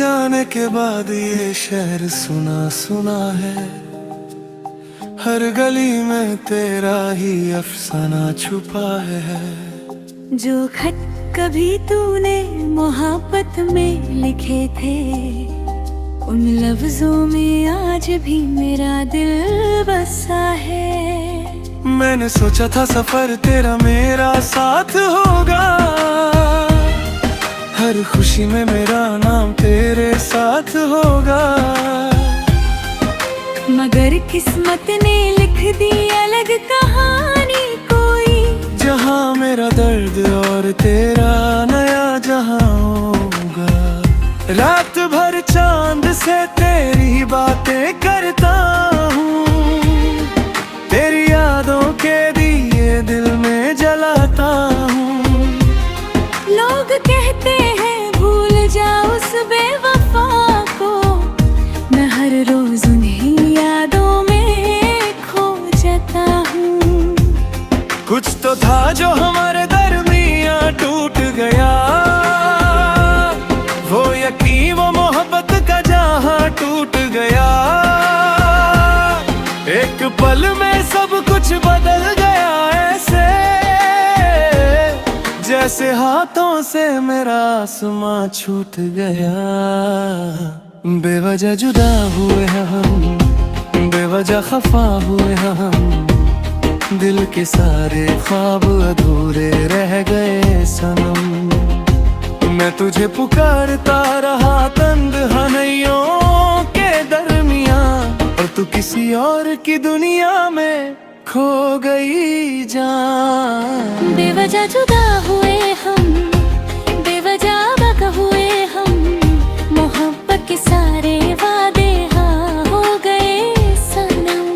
जाने के बाद ये शहर सुना सुना है। हर गली में तेरा ही अफसाना छुपा है। जो खत कभी तूने मोहब्बत में लिखे थे, उन लफ्जों में आज भी मेरा दिल बसा है। मैंने सोचा था सफर तेरा मेरा साथ होगा, हर खुशी में मेरा नाम तेरे साथ होगा। मगर किस्मत ने लिख दी अलग कहानी कोई, जहाँ मेरा दर्द और तेरा नया जहाँ होगा। रात भर चांद से तेरी बातें करता हूँ, तेरी यादों के दिए दिल में जलाता हूँ। लोग कहते हैं भूल जा उस बेवफा को, मैं हर रोज उन्हीं यादों में खो जाता हूँ। कुछ तो था जो हमारे दरमियाँ टूट गया, वो यकीन वो मोहब्बत का जहाँ टूट गया। एक पल में सब कुछ बदल गया, ऐसे जैसे हाथों से मेरा आसमां छूट गया। बेवजह जुदा हुए हम, बेवजह खफा हुए हम, दिल के सारे ख्वाब अधूरे रह गए सनम। मैं तुझे पुकारता रहा तन्हाइयों के दरमियां, और तू किसी और की दुनिया में खो गई जान। बेवजह जुदा हुए हम, बेवजह बका हुए हम, मोहब्बत के सारे वादे हाँ हो गए सनम।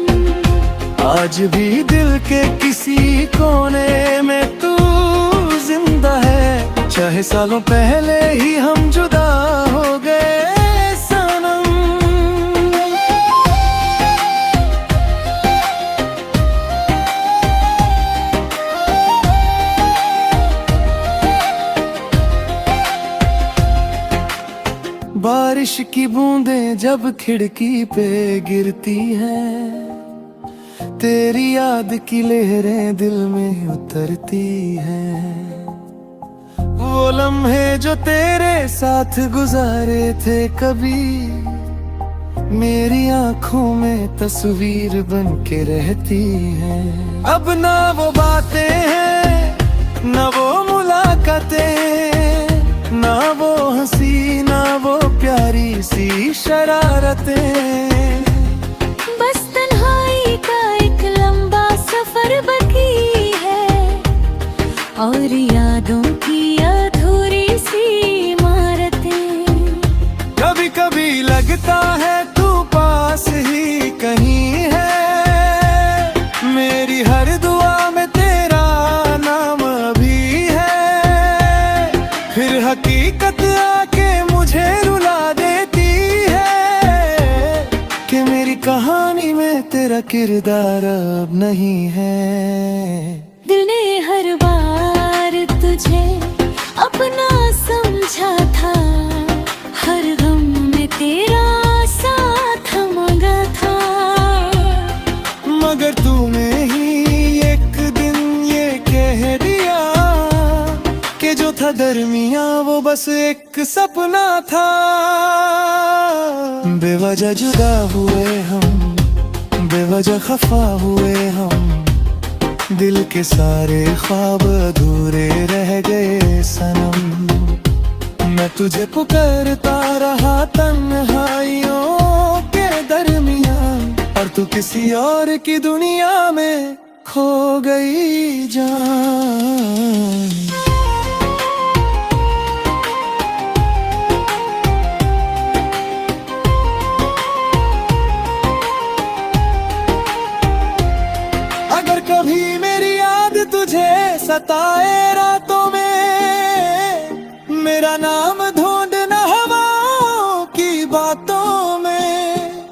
आज भी दिल के किसी कोने में तू जिंदा है, चाहे सालों पहले ही हम जुदा हो गए सनम। बारिश की बूंदें जब खिड़की पे गिरती हैं, तेरी याद की लहरें दिल में उतरती हैं। वो लम्हे जो तेरे साथ गुजारे थे कभी, मेरी आंखों में तस्वीर बन के रहती हैं। अब ना वो बातें हैं, ना वो मुलाकातें, ना वो हंसी, ना वो प्यारी सी शरारतें। बस तन्हाई का एक लंबा सफर बाकी है, और यादों की अधूरी सी इमारतें। कभी कभी लगता है तू पास ही कहीं है, मेरी हर दुआ में तेरा नाम अभी है। फिर हकीकत आके मुझे रुला देती है, कि मेरी कहानी में तेरा किरदार अब नहीं है। दिल ने हर बार तुझे अपना समझा था, हर गम में तेरा साथ मांगा था। मगर तूने ही एक दिन ये कह दिया, कि जो था दरमियां वो बस एक सपना था। बेवजह जुदा हुए हम, बेवजह खफा हुए हम, दिल के सारे ख्वाब अधूरे रह गए सनम। मैं तुझे पुकारता रहा तन्हाइयों के दरमियां, और तू किसी और की दुनिया में खो गई जान। अगर कभी मेरी याद तुझे सताए रातों में, मेरा नाम ढूंढना हवाओं की बातों में।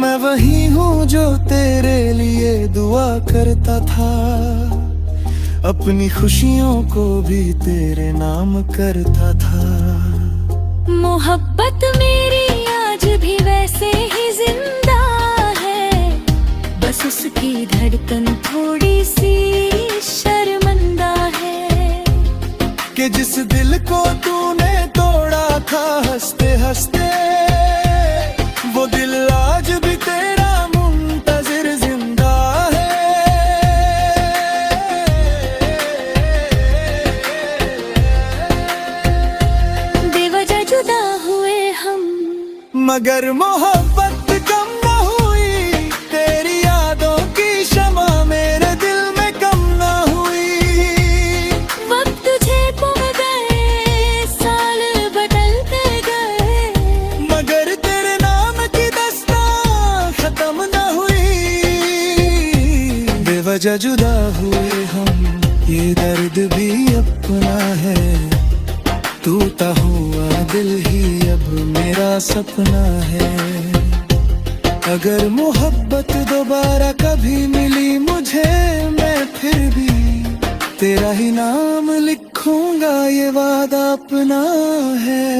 मैं वही हूँ जो तेरे लिए दुआ करता था, अपनी खुशियों को भी तेरे नाम करता था। मोहब्बत मगर मोहब्बत कम न हुई, तेरी यादों की शमा मेरे दिल में कम न हुई। वक्त तुझे गुम गए, साल बदलते गए, मगर तेरे नाम की दास्तां खत्म न हुई। बेवजह जुदा हुए हम, ये दर्द भी अपना है, टूटा हुआ दिल ही अब मेरा सपना है। अगर मोहब्बत दोबारा कभी मिली मुझे, मैं फिर भी तेरा ही नाम लिखूंगा, ये वादा अपना है।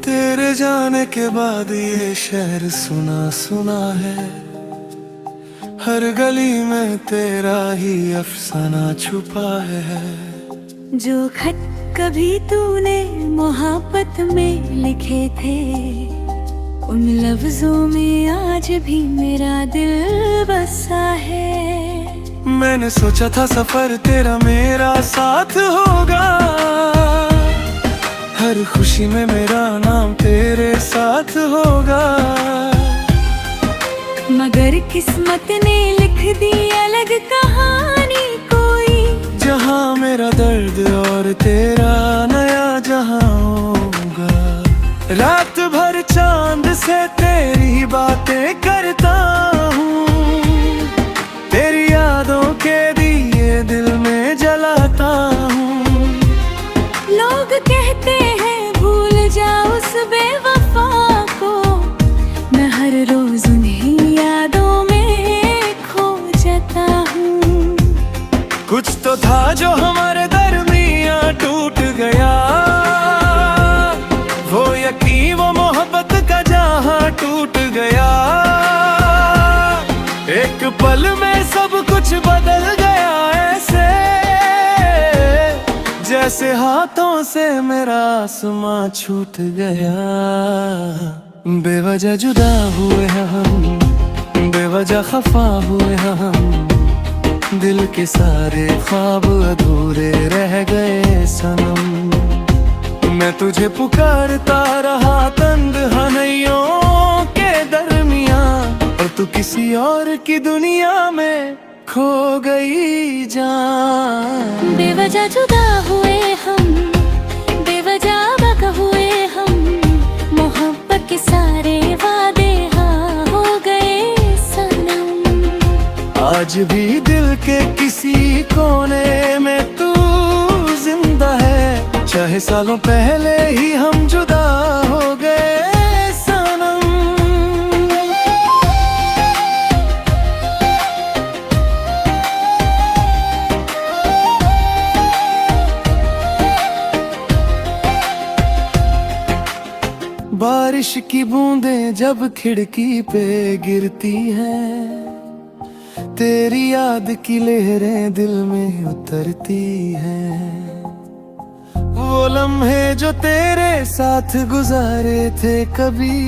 तेरे जाने के बाद ये शहर सुना सुना है, हर गली में तेरा ही अफसाना छुपा है। जो खत कभी तूने मोहब्बत में लिखे थे, उन लफ्जों में आज भी मेरा दिल बसा है। मैंने सोचा था सफर तेरा मेरा साथ होगा, हर खुशी में मेरा नाम तेरे साथ होगा। मगर किस्मत ने लिख दी अलग कहानी कोई, जहाँ मेरा दर्द और तेरा नया जहाँ होगा। रात भर चांद से तेरी बातें करता हूँ, तेरी यादों के दिए दिल में जलाता हूँ। लोग कहते हैं भूल जा उस बेवफा को, मैं हर रोज उन्हीं यादों में खो जाता हूँ। कुछ तो था जो हमारे दरमियाँ टूट गया, वो यकीन वो मोहब्बत का जहाँ टूट गया। एक पल में सब कुछ बदल गया, ऐसे जैसे हाथों से मेरा आसमां छूट गया। बेवजह जुदा हुए हम, बेवजह खफा हुए हम, दिल के सारे ख्वाब अधूरे रह गए सनम। मैं तुझे पुकारता रहा तन्हाइयों के दरमियां, और तू किसी और की दुनिया में खो गई जान। बेवजह जुदा हुए हम, बेवजह बका हुए हम, मोहब्बत के सारे वादे हाँ हो गए सनम। आज भी दिल के किसी कोने में तू जिंदा है, चाहे सालों पहले ही हम जुदा हो गए सनम। बारिश की बूंदें जब खिड़की पे गिरती हैं, तेरी याद की लहरें दिल में उतरती हैं। वो लम्हे जो तेरे साथ गुजारे थे कभी,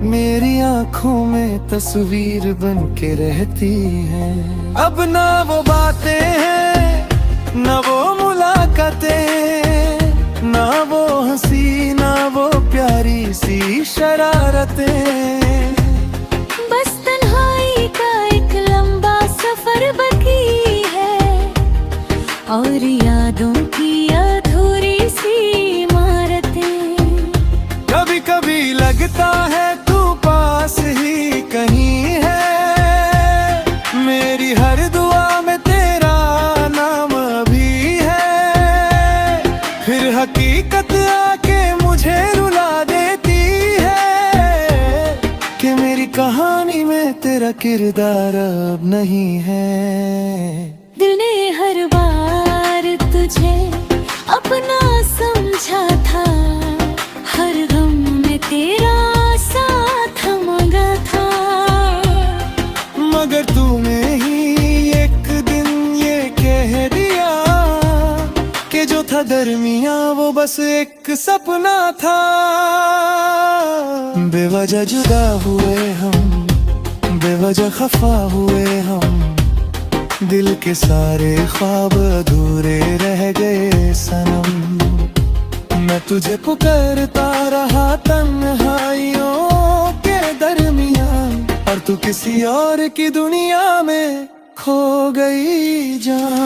मेरी आंखों में तस्वीर बन के रहती हैं। अब ना वो बातें हैं, ना वो मुलाकातें, ना वो हंसी, ना वो प्यारी सी शरारतें। बस तन्हाई का एक लंबा सफर बाकी है, और यादों की अधूरी सी इमारतें। कभी कभी लगता है तू पास ही कहीं है, मेरी हर दुआ में तेरा नाम अभी है। फिर हकीकत आके मुझे रुला देती है, कि मेरी कहानी में तेरा किरदार अब नहीं है। दिल ने हर बार तुझे अपना समझा था, हर गम में तेरा साथ मांगा था। मगर तूने ही एक दिन ये कह दिया, कि जो था दरमिया वो बस एक सपना था। बेवजह जुदा हुए हम, बेवजह खफा हुए हम, दिल के सारे ख्वाब अधूरे रह गए सनम। मैं तुझे पुकारता रहा तन्हाइयों के दरमियां, और तू किसी और की दुनिया में खो गई जान।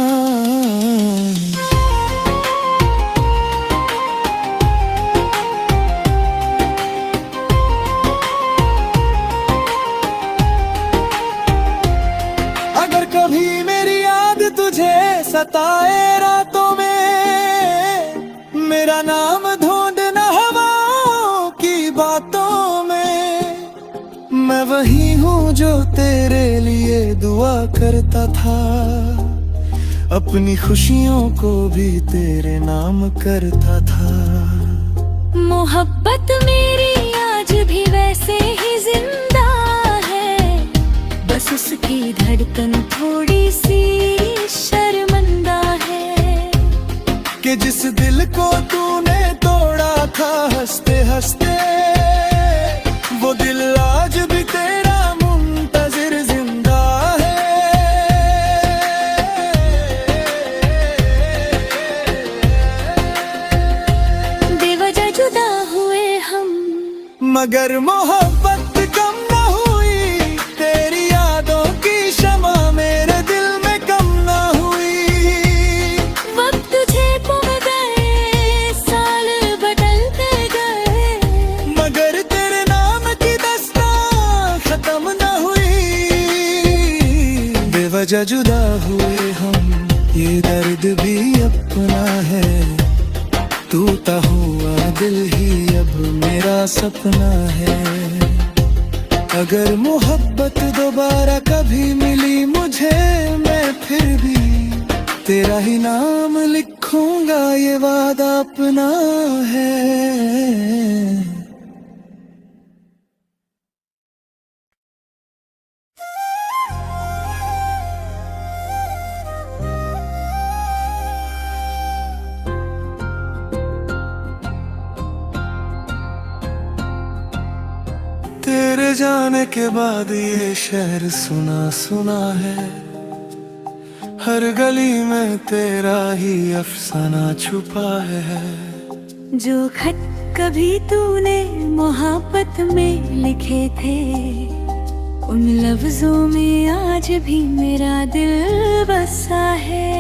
अगर कभी मेरी याद तुझे सताए रातों में, मेरा नाम ढूंढना हवाओं की बातों में। मैं वही हूँ जो तेरे लिए दुआ करता था, अपनी खुशियों को भी तेरे नाम करता था। मोहब्बत मेरी आज भी वैसे ही जिंदा है, बस उसकी धड़कन थोड़ी सी शर्मिंदा है। कि जिस दिल को तूने तोड़ा था हंसते हंसते, वो दिल आज भी तेरा मुंतजिर जिंदा है। बेवजह जुदा हुए हम, मगर मोहब्बत कम न हुई, तेरी यादों की शमा मेरे दिल में कम न हुई। वक्त तुझे गुम गए, साल बदलते गए, मगर तेरे नाम की दास्तां खत्म न हुई। बेवजह जुदा हुए हम, ये दर्द भी अपना है। टूटा हुआ दिल ही अब मेरा सपना है। अगर मोहब्बत दोबारा कभी मिली मुझे, मैं फिर भी तेरा ही नाम लिखूंगा, ये वादा अपना है। तेरे जाने के बाद ये शहर सुना सुना है, हर गली में तेरा ही अफसाना छुपा है। जो खत कभी तूने मोहब्बत में लिखे थे, उन लफ्जों में आज भी मेरा दिल बसा है।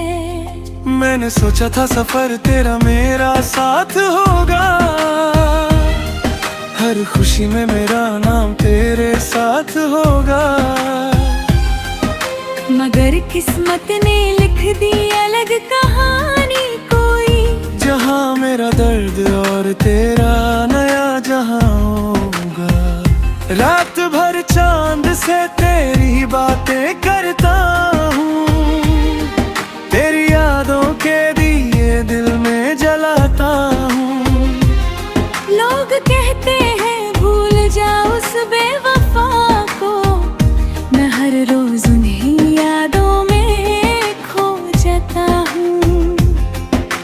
मैंने सोचा था सफर तेरा मेरा साथ होगा, हर खुशी में मेरा नाम तेरे साथ होगा। मगर किस्मत ने लिख दी अलग कहानी कोई, जहाँ मेरा दर्द और तेरा नया जहाँ होगा। रात भर चांद से तेरी बातें करता हूँ, तेरी यादों के दिए दिल में जलाता हूँ। लोग कहते हैं भूल जा उस बेवफा को, मैं हर रोज उन्हीं यादों में खो जाता हूँ।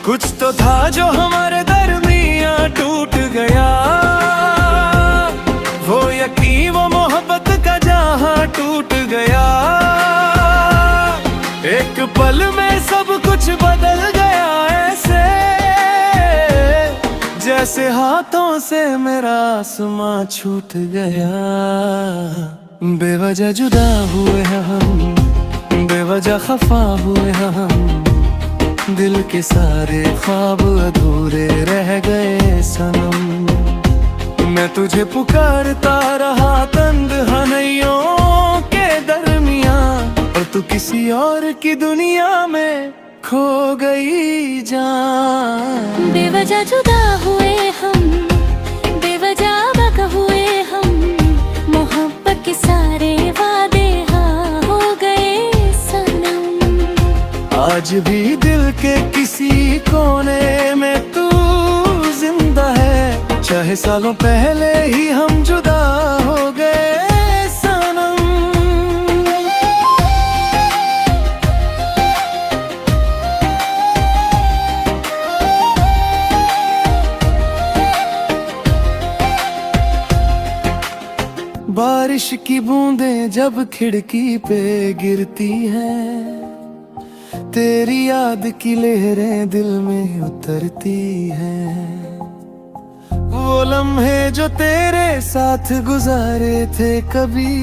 कुछ तो था जो हमारे दरमियाँ टूट गया, वो यकीन वो मोहब्बत का जहाँ टूट गया। एक पल में सब कुछ बदल गया ऐसे, जैसे हाथों से मेरा आसमां छूट गया। बेवजह जुदा हुए हम, बेवजह खफा हुए हम, दिल के सारे ख्वाब अधूरे रह गए सनम। मैं तुझे पुकारता रहा तन्हाइयों के दरमियां, और तू किसी और की दुनिया में खो गई जान। बेवजह जुदा हुए हम, बेवजह बका हुए हम, मोहब्बत के सारे वादे हाँ हो गए सनम। आज भी दिल के किसी कोने में तू जिंदा है, चाहे सालों पहले ही हम जुदा हो गए सनम। बारिश की बूंदें जब खिड़की पे गिरती हैं, तेरी याद की लहरें दिल में उतरती हैं। वो लम्हे जो तेरे साथ गुजारे थे कभी,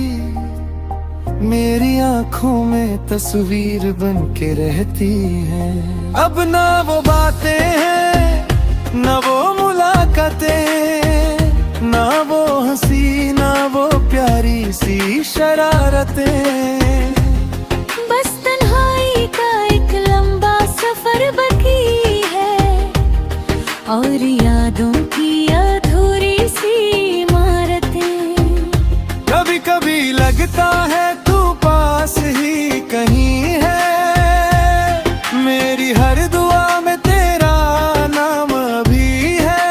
मेरी आंखों में तस्वीर बन के रहती हैं। अब ना वो बातें हैं, ना वो मुलाकातें, ना वो हंसी, ना वो प्यारी सी शरारतें। बस तन्हाई का एक लंबा सफर बाकी है, और यादों की अधूरी सी इमारतें। कभी कभी लगता है तू पास ही कहीं है, मेरी हर दुआ में तेरा नाम अभी है।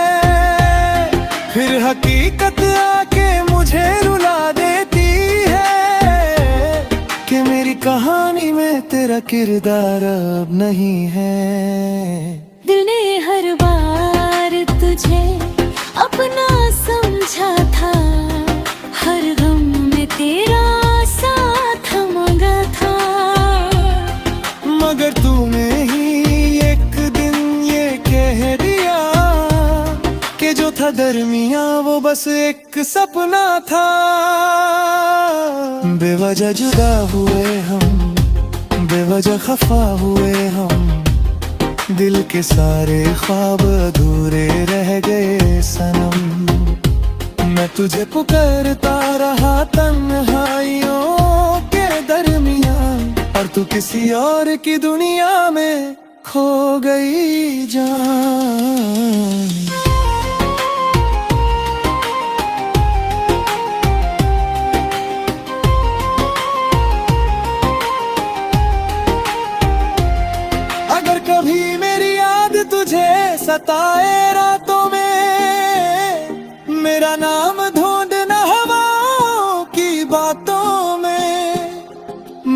फिर हकीकत आके मुझे रुला देती है कि मेरी कहानी में तेरा किरदार अब नहीं है। दिल ने हर बार तुझे अपना समझा था, हर गम में तेरा साथ मांगा था। मगर तूने ही एक दिन ये कह दिया कि जो था दरमिया वो बस एक सपना था। बेवजह जुदा हुए हम, बेवजह खफा हुए हम, दिल के सारे ख्वाब अधूरे रह गए सनम। मैं तुझे पुकारता रहा तन्हाइयों के दरमियान, और तू किसी और की दुनिया में खो गई जान। अगर कभी मेरी याद तुझे सताए रातों में, मेरा नाम ढूंढना हवाओं की बातों में।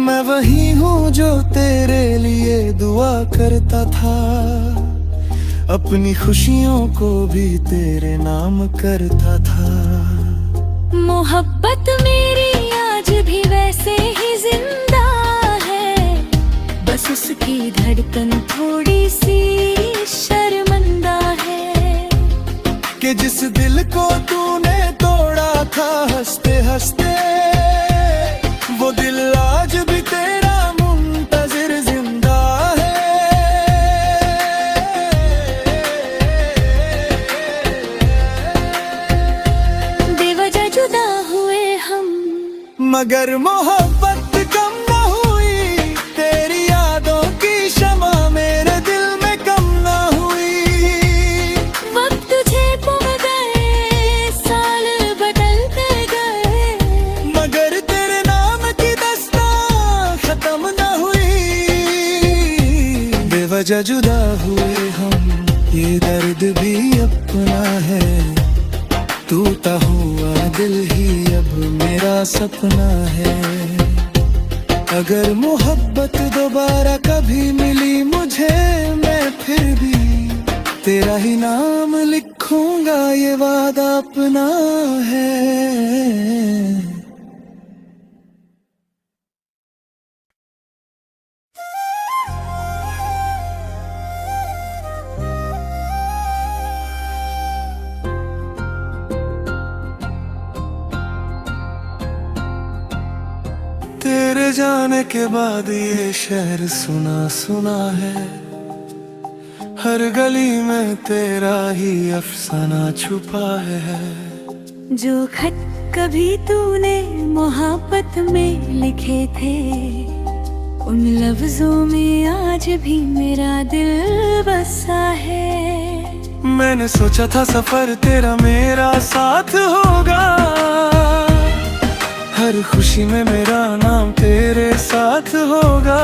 मैं वही हूँ जो तेरे लिए दुआ करता था, अपनी खुशियों को भी तेरे नाम करता था। मोहब्बत मेरी आज भी वैसे ही जिंदा है, बस उसकी धड़कन थोड़ी सी शर्मिंदा है। कि जिस दिल को तूने तोड़ा था हंसते हंसते, वो दिल आज भी तेरा मुंतजिर जिंदा है। बेवजह जुदा हुए हम, मगर मोहब्बत कम न हुई, तेरी यादों की शमा मेरे दिल में कम न हुई। वक्त तुझे गुम गए, साल बदलते गए, मगर तेरे नाम की दास्तां खत्म न हुई। बेवजह जुदा हुए हम, ये दर्द भी अपना है। टूटा हुआ दिल ही अब मेरा सपना है। अगर मोहब्बत दोबारा कभी मिली मुझे, मैं फिर भी तेरा ही नाम लिखूंगा, ये वादा अपना है। तेरे जाने के बाद ये शहर सुना सुना है, हर गली में तेरा ही अफसाना छुपा है। जो खत कभी तूने मोहब्बत में लिखे थे, उन लफ्जों में आज भी मेरा दिल बसा है। मैंने सोचा था सफर तेरा मेरा साथ होगा, हर खुशी में मेरा नाम तेरे साथ होगा।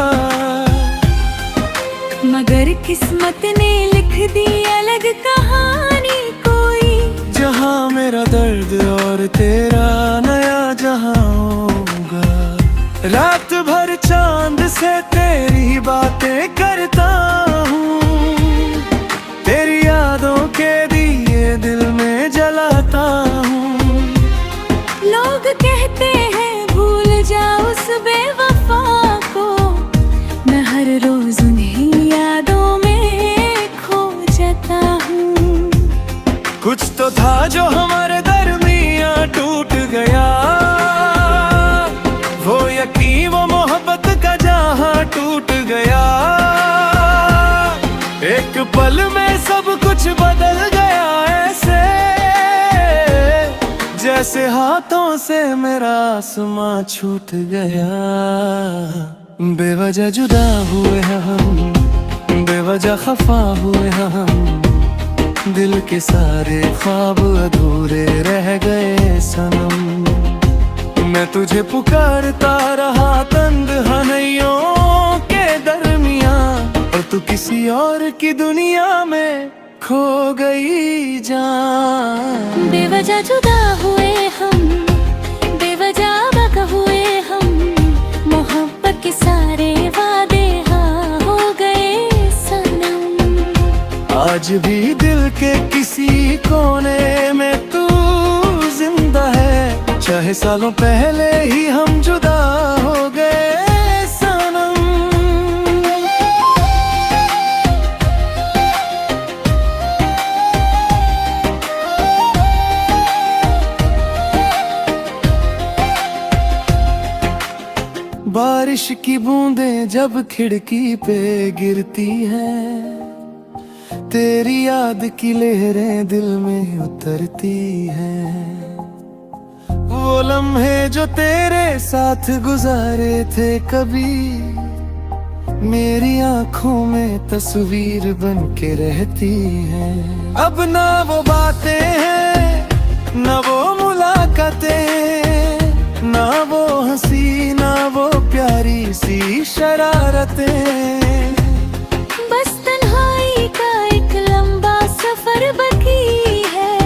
मगर किस्मत ने लिख दी अलग कहानी कोई, जहाँ मेरा दर्द और तेरा नया जहाँ होगा। रात भर चांद से तेरी बातें करता हूँ, तेरी यादों के दिए दिल में जलाता हूँ। लोग कह कुछ तो था जो हमारे दरमियां टूट गया, वो यकीन वो मोहब्बत का जहां टूट गया। एक पल में सब कुछ बदल गया, ऐसे जैसे हाथों से मेरा आसमां छूट गया। बेवजह जुदा हुए हम, बेवजह खफा हुए हम, दिल के सारे ख्वाब अधूरे रह गए सनम। मैं तुझे पुकारता रहा तन्हाइयों के दरमियां, और तू किसी और की दुनिया में खो गई जान। बेवजह जुदा हुए हम, बेवजह बका हुए हम, मोहब्बत के सारे वादे हाँ हो गए सनम। आज भी दिल के किसी कोने में तू जिंदा है, चाहे सालों पहले ही हम जुदा हो गए सनम। बारिश की बूंदें जब खिड़की पे गिरती हैं, तेरी याद की लहरें दिल में उतरती हैं। वो लम्हे जो तेरे साथ गुजारे थे कभी, मेरी आंखों में तस्वीर बन के रहती हैं। अब ना वो बातें हैं, ना वो मुलाकातें, ना वो हंसी, ना वो प्यारी सी शरारतें। बस तन्हाई का एक लंबा सफर बाकी है,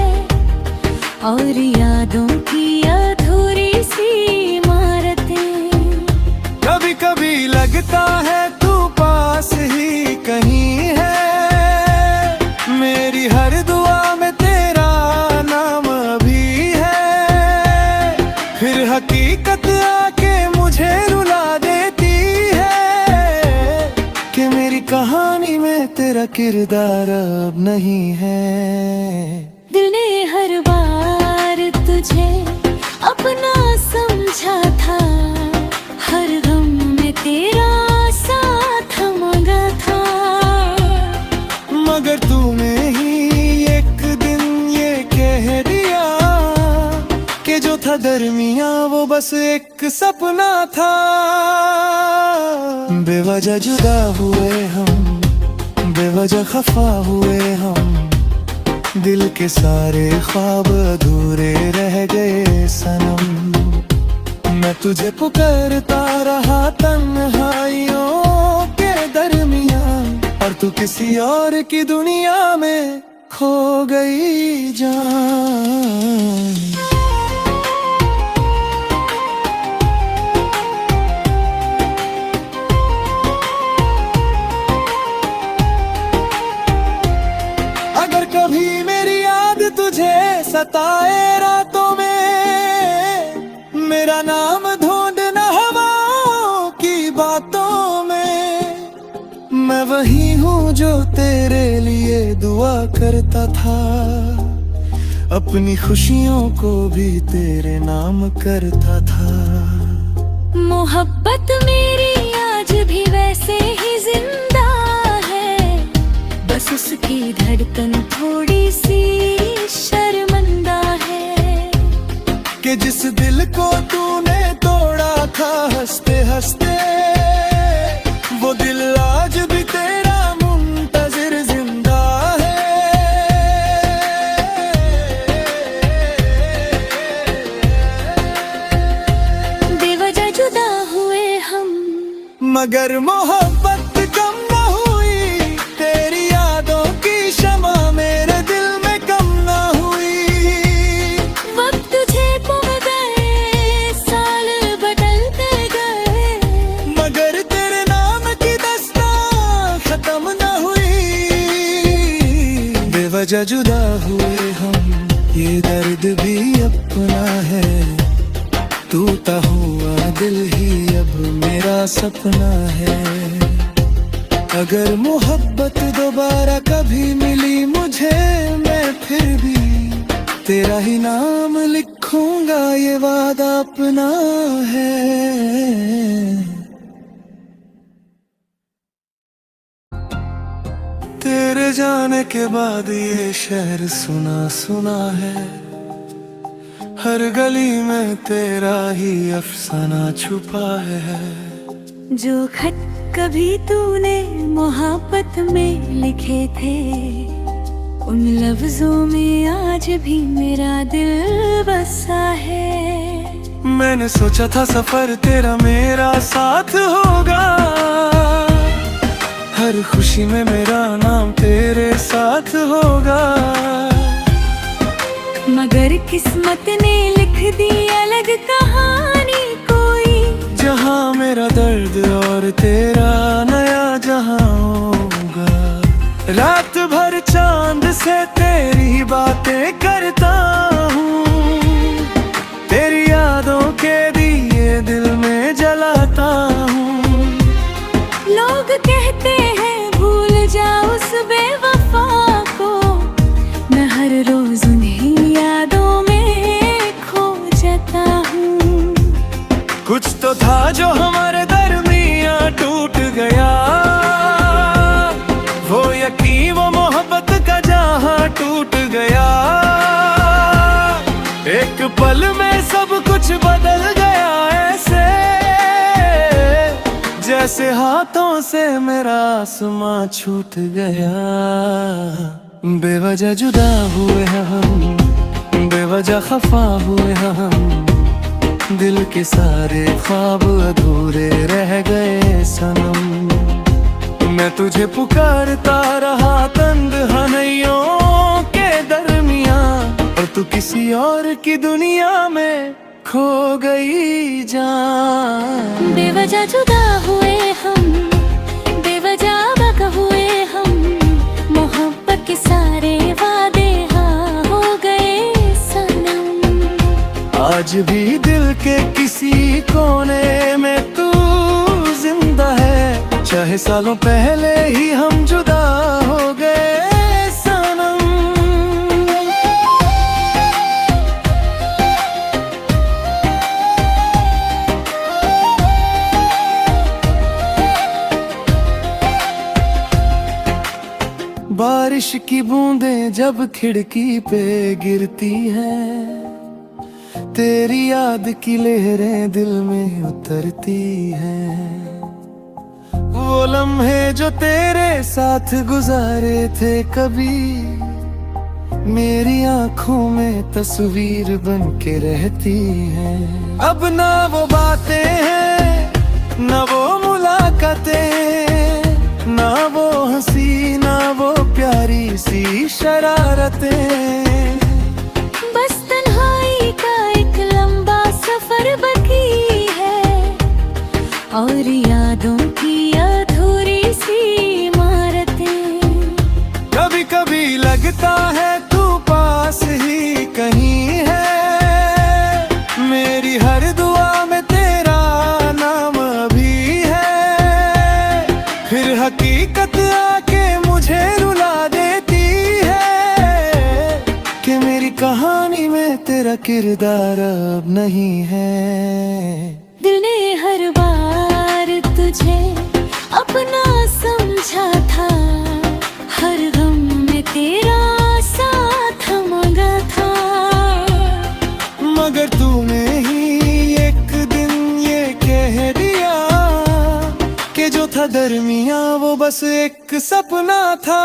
और यादों की अधूरी सी इमारतें। कभी कभी लगता है तू पास ही कहीं है, मेरी हर दुआ में तेरा नाम अभी है। फिर हकीकत आके मुझे रुला देती है कि मेरी कहानी में तेरा किरदार अब नहीं है। दिल ने हर बार तुझे अपना समझा था, हर गम में तेरा साथ मांगा था। मगर तूने ही एक दिन ये कह दिया कि जो था दरमियां वो बस एक सपना था। बेवजह जुदा हुए हम, बेवजह खफा हुए हम, दिल के सारे ख्वाब अधूरे रह गए सनम। मैं तुझे पुकारता रहा तन्हाइयों के दरमियां, और तू किसी और की दुनिया में खो गई जान। अगर कभी मेरी याद तुझे सताए रातों में, मेरा नाम ढूंढना हवाओं की बातों में। मैं वही हूँ जो तेरे लिए दुआ करता था, अपनी खुशियों को भी तेरे नाम करता था। मोहब्बत मेरी आज भी वैसे ही जिंदा है, बस उसकी धड़कन थोड़ी सी शर्मिंदा है। कि जिस दिल को तूने तोड़ा था हंसते हंसते, वो दिल आज भी तेरा मुंतजिर जिंदा है। बेवजह जुदा हुए हम, मगर मोहब्बत कम न हुई, तेरी यादों की शमा मेरे दिल में कम न हुई। वक्त तुझे गुम गए, साल बदलते गए, मगर तेरे नाम की दास्तां खत्म न हुई। बेवजह जुदा हुए हम, ये दर्द भी अपना है। टूटा हुआ दिल ही अब मेरा सपना है। अगर मोहब्बत दोबारा कभी मिली मुझे, मैं फिर भी तेरा ही नाम लिखूंगा ये वादा अपना है। तेरे जाने के बाद ये शहर सुना सुना है, हर गली में तेरा ही अफसाना छुपा है। जो खत कभी तूने मोहब्बत में लिखे थे, उन लफ्जों में आज भी मेरा दिल बसा है। मैंने सोचा था सफर तेरा मेरा साथ होगा, हर खुशी में मेरा नाम तेरे साथ होगा। मगर किस्मत ने लिख दी अलग कहानी कोई, जहाँ मेरा दर्द और तेरा नया जहाँ होगा। रात भर चांद से तेरी बातें करता हूँ, तेरी यादों के दिए दिल में जलाता हूँ। लोग कहते हैं भूल जा उस बेवफा को, मैं हर रोज उन्हीं यादों में खो जाता हूँ। कुछ तो था जो हमारे दरमियाँ टूट गया, वो यकीन वो मोहब्बत का जहाँ टूट गया। एक पल में सब कुछ बदल गया ऐसे, जैसे हाथों से मेरा आसमां छूट गया। बेवजह जुदा हुए हम, बेवजह खफा हुए हम, दिल के सारे ख्वाब अधूरे रह गए सनम। मैं तुझे पुकारता रहा तन्हाइयों के दरमियां, और तू किसी और की दुनिया में खो गई जान। बेवजह जुदा हुए हम, बेवजह बका हुए हम, मोहब्बत के सारे वादे हाँ हो गए सनम। आज भी दिल के किसी कोने में तू जिंदा है, चाहे सालों पहले ही हम जुदा हो गए सनम। बारिश की बूंदें जब खिड़की पे गिरती हैं, तेरी याद की लहरें दिल में उतरती हैं। वो लम्हे जो तेरे साथ गुजारे थे कभी, मेरी आंखों में तस्वीर बन के रहती हैं। अब ना वो बातें हैं, ना वो मुलाकातें, ना वो हंसी, ना वो प्यारी सी शरारतें। बस तन्हाई का एक लंबा सफर बाकी है, और यादों की अधूरी सी इमारतें। कभी कभी लगता है तू पास ही कहीं है, मेरी हर दुआ में तेरा नाम अभी है। फिर हकीकत आके मुझे रुला देती है, कि मेरी कहानी में तेरा किरदार अब नहीं है। दिल ने हर बार तुझे अपना समझा था, हर गम में तेरा साथ मांगा था। मगर तूने ही एक दिन ये कह दिया, कि जो था दरमिया वो बस एक सपना था।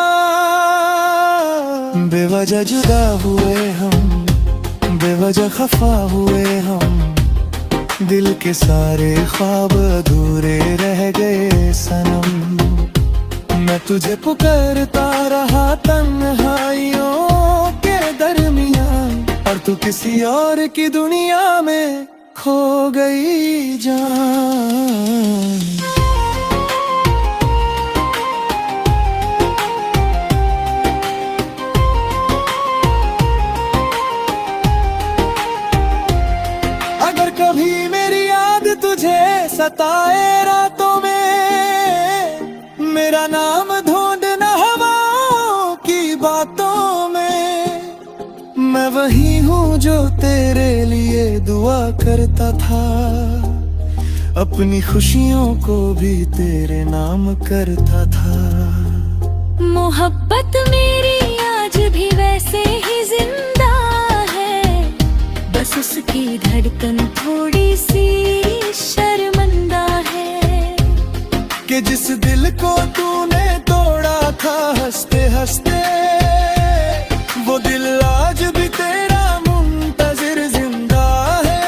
बेवजह जुदा हुए हम, बेवजह खफा हुए हम, दिल के सारे ख्वाब अधूरे रह गए सनम। मैं तुझे पुकारता रहा तन्हाइयों के दरमियां, और तू किसी और की दुनिया में खो गई जान। अगर कभी मेरी याद तुझे सताए रातों में, मेरा नाम ढूंढना हवाओं की बातों में। मैं वही हूँ जो तेरे लिए दुआ करता था, अपनी खुशियों को भी तेरे नाम करता था। मोहब्बत मेरी आज भी वैसे ही जिंदा है, बस उसकी धड़कन थोड़ी सी शर्मिंदा है। कि जिस दिल को तूने तोड़ा था हंसते हंसते, वो दिल आज भी तेरा मुंतजिर जिंदा है।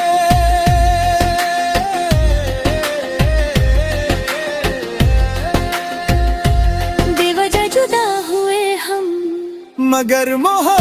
बेवजह जुदा हुए हम, मगर मोहब्बत